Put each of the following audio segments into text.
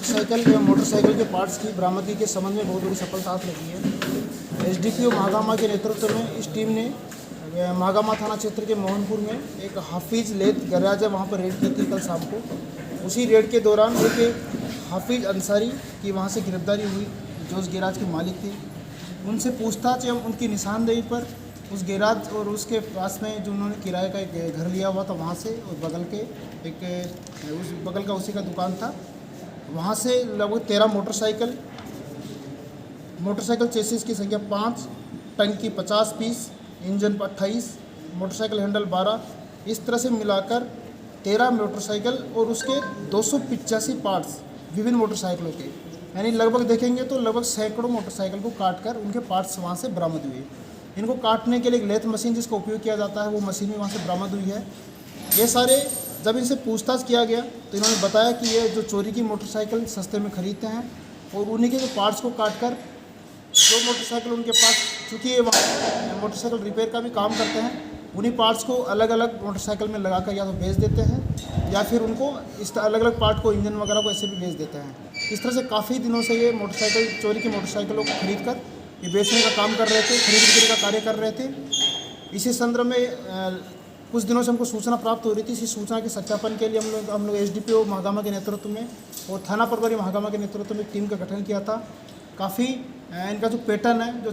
Motorcycle या motorcycle के parts की बरामदगी के संबंध में बहुत बड़ी सफलता हाथ लगी है। एसडीपीओ महागामा के नेतृत्व में इस टीम ने महागामा थाना क्षेत्र के मोहनपुर में एक हाफिज लेथ गैराज है, वहाँ पर रेड की थी कल शाम को। उसी रेड के दौरान एक हाफिज अंसारी की वहाँ से गिरफ्तारी हुई, जो उस गैराज के मालिक थे। उनसे पूछताछ एवं उनकी निशानदेही पर उस गैराज और उसके पास में जो उन्होंने किराए का एक घर लिया हुआ था, वहाँ से और बगल के उस बगल का उसी का दुकान था, वहाँ से लगभग 13 मोटरसाइकिल चेसिस की संख्या 5, टंकी 50 पीस, इंजन पर 28, मोटरसाइकिल हैंडल 12, इस तरह से मिलाकर 13 मोटरसाइकिल और उसके 285 पार्ट्स विभिन्न मोटरसाइकिलों के, यानी लगभग देखेंगे तो लगभग सैकड़ों मोटरसाइकिल को काटकर उनके पार्ट्स वहाँ से बरामद हुए। इनको काटने के लिए एक लेथ मशीन जिसका उपयोग किया जाता है, वो मशीन भी वहाँ से बरामद हुई है। ये सारे जब इनसे पूछताछ किया गया तो इन्होंने बताया कि ये जो चोरी की मोटरसाइकिल सस्ते में खरीदते हैं और उन्हीं के जो पार्ट्स को काटकर जो मोटरसाइकिल उनके पास, चूँकि ये मोटरसाइकिल रिपेयर का भी काम करते हैं, उन्हीं पार्ट्स को अलग अलग मोटरसाइकिल में लगाकर या तो बेच देते हैं या फिर उनको इस अलग अलग पार्ट को, इंजन वगैरह को ऐसे भी बेच देते हैं। इस तरह से काफ़ी दिनों से ये मोटरसाइकिल चोरी की मोटरसाइकिलों को खरीद कर ये बेचने का काम कर रहे थे, खरीद बिक्री का कार्य कर रहे थे। इसी संदर्भ में कुछ दिनों से हमको सूचना प्राप्त हो रही थी। इसी सूचना के सत्यापन के लिए हम लोग एसडीपीओ महागामा के नेतृत्व में और थाना प्रभारी महागामा के नेतृत्व में एक टीम का गठन किया था। काफ़ी इनका जो पैटर्न है, जो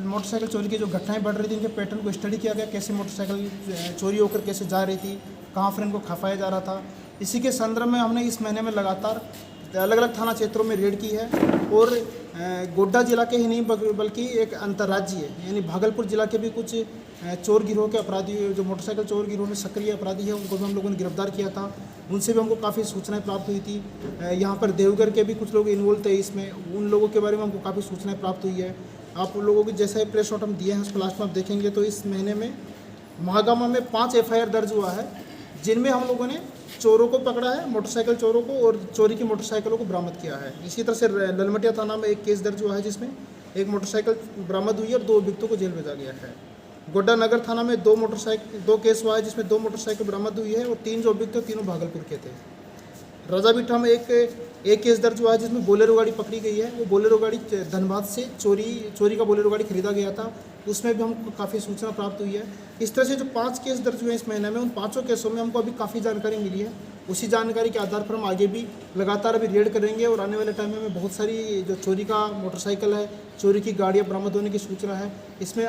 मोटरसाइकिल चोरी की जो घटनाएं बढ़ रही थी, इनके पैटर्न को स्टडी किया गया, कैसे मोटरसाइकिल चोरी होकर कैसे जा रही थी, कहाँ पर इनको खपाया जा रहा था। इसी के संदर्भ में हमने इस महीने में लगातार अलग अलग थाना क्षेत्रों में रेड की है और गोड्डा जिला के ही नहीं बल्कि एक अंतर्राज्यीय यानी भागलपुर जिला के भी कुछ चोर गिरोह के अपराधी, जो मोटरसाइकिल चोर गिरोह में सक्रिय अपराधी है, उनको भी हम लोगों ने गिरफ्तार किया था। उनसे भी हमको काफ़ी सूचनाएं प्राप्त हुई थी। यहाँ पर देवघर के भी कुछ लोग इन्वॉल्व थे इसमें, उन लोगों के बारे में हमको काफ़ी सूचनाएं प्राप्त हुई है। आप लोगों की जैसे प्रेस नोट हम दिए हैं उसको लास्ट में आप देखेंगे तो इस महीने में महागामा में 5 FIR दर्ज हुआ है, जिनमें हम लोगों ने चोरों को पकड़ा है, मोटरसाइकिल चोरों को, और चोरी की मोटरसाइकिलों को बरामद किया है। इसी तरह से ललमटिया थाना में एक केस दर्ज हुआ है जिसमें एक मोटरसाइकिल बरामद हुई है और 2 अभियुक्तों को जेल भेजा गया है। गोड्डा नगर थाना में 2 केस हुआ है जिसमें 2 मोटरसाइकिल बरामद हुई है और 3 जो अभियुक्त थे तीनों भागलपुर के थे। राजाबिठा में एक केस दर्ज हुआ है जिसमें बोलेरो गाड़ी पकड़ी गई है। वो बोलेरो गाड़ी धनबाद से चोरी का बोलेरो गाड़ी खरीदा गया था, उसमें भी हमको काफ़ी सूचना प्राप्त हुई है। इस तरह से जो 5 केस दर्ज हुए इस महीने में, उन 5 केसों में हमको अभी काफ़ी जानकारी मिली है। उसी जानकारी के आधार पर हम आगे भी लगातार अभी रेड करेंगे और आने वाले टाइम में बहुत सारी जो चोरी का मोटरसाइकिल है, चोरी की गाड़ियाँ बरामद होने की सूचना है। इसमें